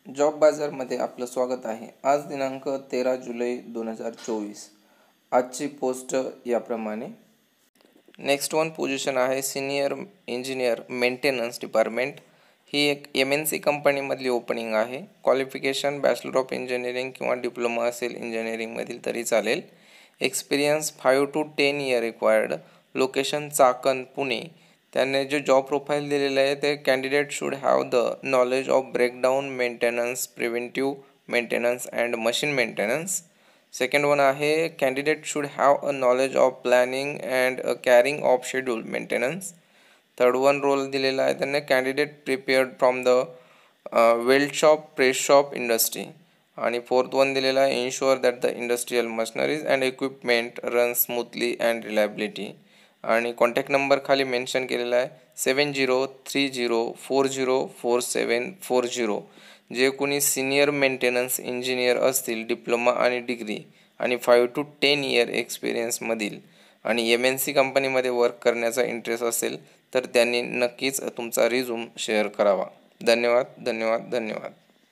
Job बाजारमध्ये आपलं स्वागत आहे। आज दिनांक 13 जुलै 2024। आजची पोस्ट याप्रमाणे। नेक्स्ट वन पोझिशन आहे सिनियर इंजिनियर मेंटेनन्स डिपार्टमेंट। ही एक MNC कंपनीमधली ओपनिंग आहे। क्वालिफिकेशन बॅचलर ऑफ इंजिनिअरिंग किंवा डिप्लोमा असेल इंजिनिअरिंगमधील तरी चालेल। Experience 5 to 10 year required. Location Chakan Pune. त्यांनी जो जॉब प्रोफाईल दिलेला आहे ते candidate should have the knowledge of breakdown maintenance, preventive maintenance and machine maintenance. Second one आहे candidate should have a knowledge of planning and carrying of schedule maintenance. Third one role दिलेला आहे त्यांनी candidate prepared from the weld shop, press shop industry. आणि fourth one दिलेला आहे ensure that the industrial machineries and equipment run smoothly and reliability. आणि contact number खाली mention केलेला आहे 7030404740। जे कोणी सिनियर मेंटेनन्स इंजिनियर असतील डिप्लोमा आणि डिग्री आणि 5 to 10 इयर एक्सपिरियन्समधील आणि MNC कंपनीमध्ये वर्क करण्याचा इंटरेस्ट असेल तर त्यांनी नक्कीच तुमचा रिझ्यूम शेअर करावा। धन्यवाद धन्यवाद धन्यवाद।